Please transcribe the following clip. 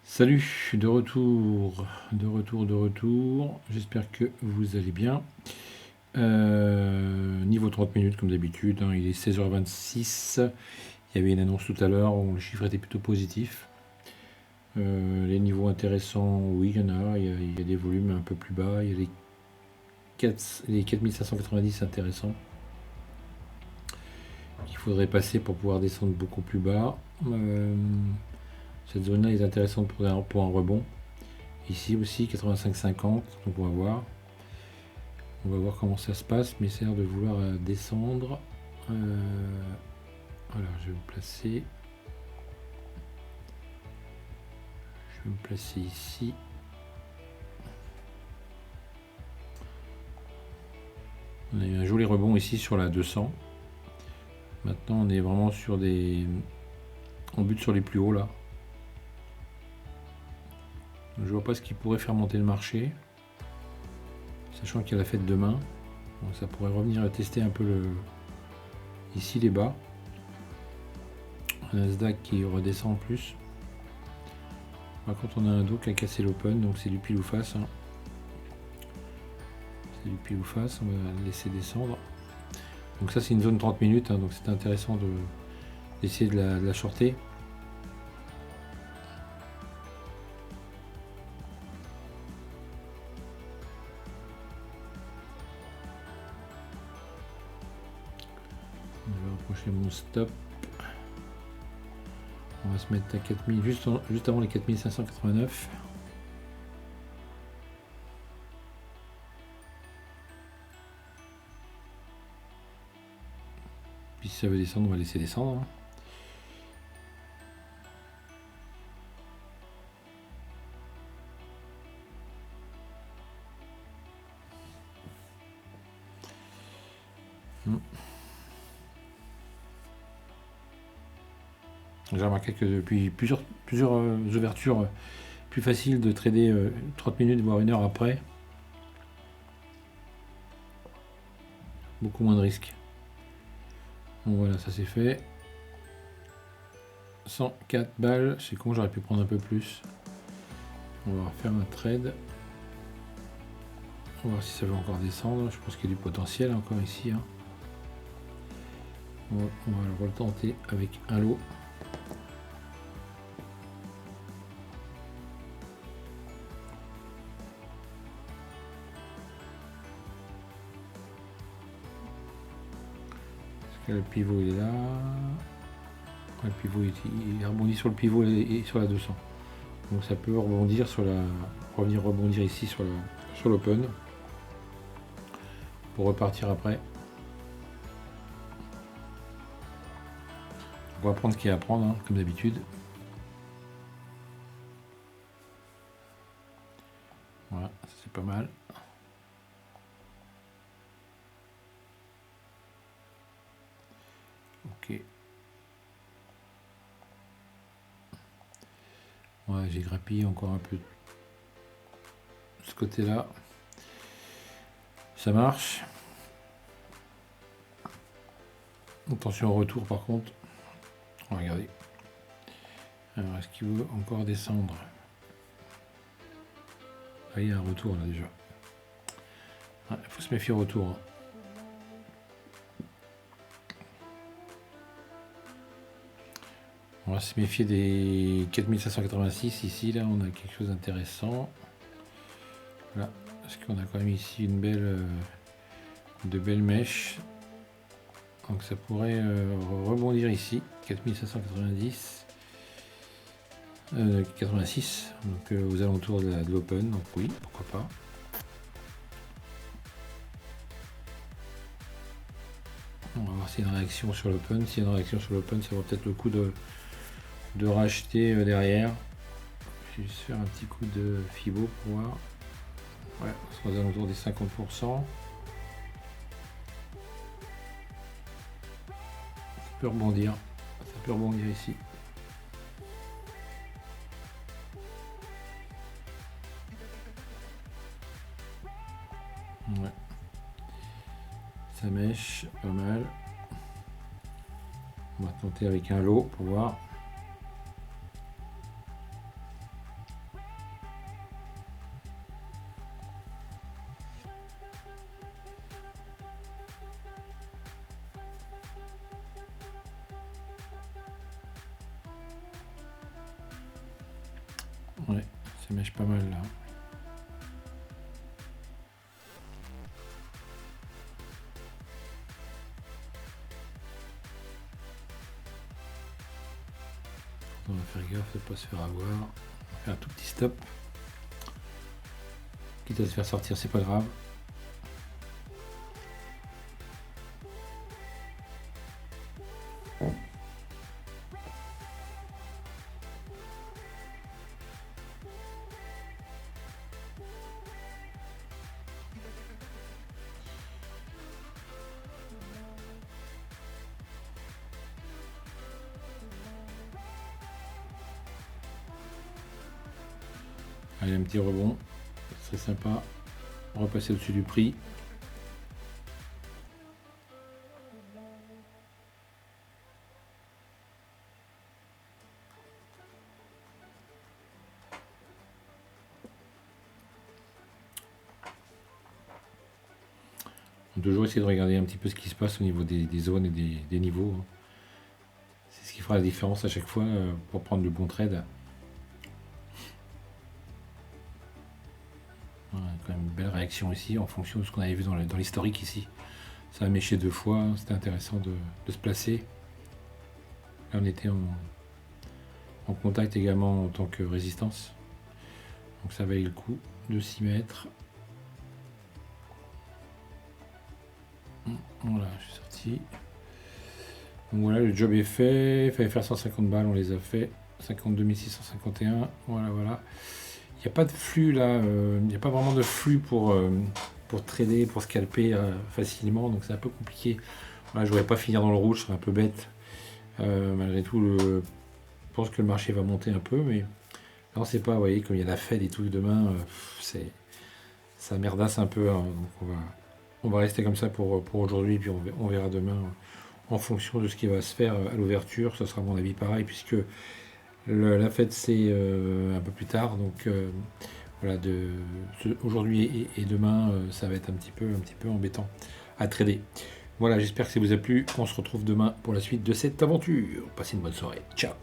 Salut, de retour. J'espère que vous allez bien. Niveau 30 minutes comme d'habitude, hein, il est 16h26. Il y avait une annonce tout à l'heure où le chiffre était plutôt positif. Les niveaux intéressants, oui, il y en a. Il y a des volumes un peu plus bas. Il y a les 4590 intéressants qu'il faudrait passer pour pouvoir descendre beaucoup plus bas. Cette zone-là est intéressante pour un rebond. Ici aussi 85,50, donc on va voir. On va voir comment ça se passe, mais ça a l'air de vouloir descendre. Alors je vais me placer. Je vais me placer ici. On a eu un joli rebond ici sur la 200. Maintenant on est vraiment sur des... On bute sur les plus hauts là. Je vois pas ce qui pourrait faire monter le marché. Sachant qu'il y a la fête demain. Donc ça pourrait revenir à tester un peu ici les bas. Un Nasdaq qui redescend en plus. Par contre on a un dos qui a cassé l'open, donc c'est du pile ou face. Hein. C'est du pile ou face, on va le laisser descendre. Donc ça c'est une zone 30 minutes, hein, donc c'est intéressant d'essayer de la shorter. Je vais rapprocher mon stop. On va se mettre à 4000, juste avant les 4589. Puis si ça veut descendre, on va laisser descendre. Hein. J'ai remarqué que depuis plusieurs ouvertures, plus facile de trader 30 minutes voire une heure après. Beaucoup moins de risques. Bon voilà, ça c'est fait. 104 balles, c'est con, j'aurais pu prendre un peu plus. On va refaire un trade. On va voir si ça veut encore descendre. Je pense qu'il y a du potentiel encore ici. Hein. On va le retenter avec un lot. Le pivot il est là. Le pivot il rebondit sur le pivot et sur la 200. Donc ça peut rebondir revenir rebondir ici sur l'open pour repartir après. On va prendre ce qu'il y a à prendre, hein, comme d'habitude. Voilà, c'est pas mal. Ok. Ouais, j'ai grappillé encore un peu de ce côté-là. Ça marche. Attention au retour par contre. Regardez. Alors est-ce qu'il veut encore descendre? Ah, il y a un retour là déjà. Il faut se méfier au retour. Hein. On va se méfier des 4586 ici, là on a quelque chose d'intéressant. Voilà, parce qu'on a quand même ici de belles mèches. Donc ça pourrait rebondir ici, 4590. 86, donc aux alentours de l'open, donc oui, pourquoi pas. On va voir s'il y a une réaction sur l'open. S'il y a une réaction sur l'open, ça vaut peut-être le coup de racheter derrière. Je vais juste faire un petit coup de Fibo pour voir. Ouais, on sera aux alentours des 50%. Ça peut rebondir. Ça peut rebondir ici. Ouais. Ça mèche, pas mal. On va tenter avec un lot pour voir. Ouais, ça mèche pas mal là. On va faire gaffe de ne pas se faire avoir. On va faire un tout petit stop. Quitte à se faire sortir, c'est pas grave. Allez, un petit rebond, c'est sympa. On va passer au-dessus du prix. On peut toujours essayer de regarder un petit peu ce qui se passe au niveau des zones et des niveaux. C'est ce qui fera la différence à chaque fois pour prendre le bon trade. Voilà, quand même une belle réaction ici en fonction de ce qu'on avait vu dans l'historique ici. Ça a méché 2 fois, c'était intéressant de se placer. Là on était en contact également en tant que résistance. Donc ça valait le coup de s'y mettre. Voilà, je suis sorti. Donc voilà, le job est fait. Il fallait faire 150 balles, on les a fait. 52 651. Voilà, voilà. Il n'y a pas de flux là. Il n'y a pas vraiment de flux pour trader, pour scalper facilement. Donc c'est un peu compliqué. Voilà, je ne voudrais pas finir dans le rouge, ce serait un peu bête. Malgré tout, je pense que le marché va monter un peu. Mais là, on ne sait pas. Vous voyez, comme il y a la Fed et tout demain, ça merdasse un peu. Hein, donc on va rester comme ça pour aujourd'hui, puis on verra demain en fonction de ce qui va se faire à l'ouverture. Ça sera à mon avis pareil, puisque la fête c'est un peu plus tard. Donc voilà, aujourd'hui et demain, ça va être un petit peu embêtant à trader. Voilà, j'espère que ça vous a plu. On se retrouve demain pour la suite de cette aventure. Passez une bonne soirée. Ciao.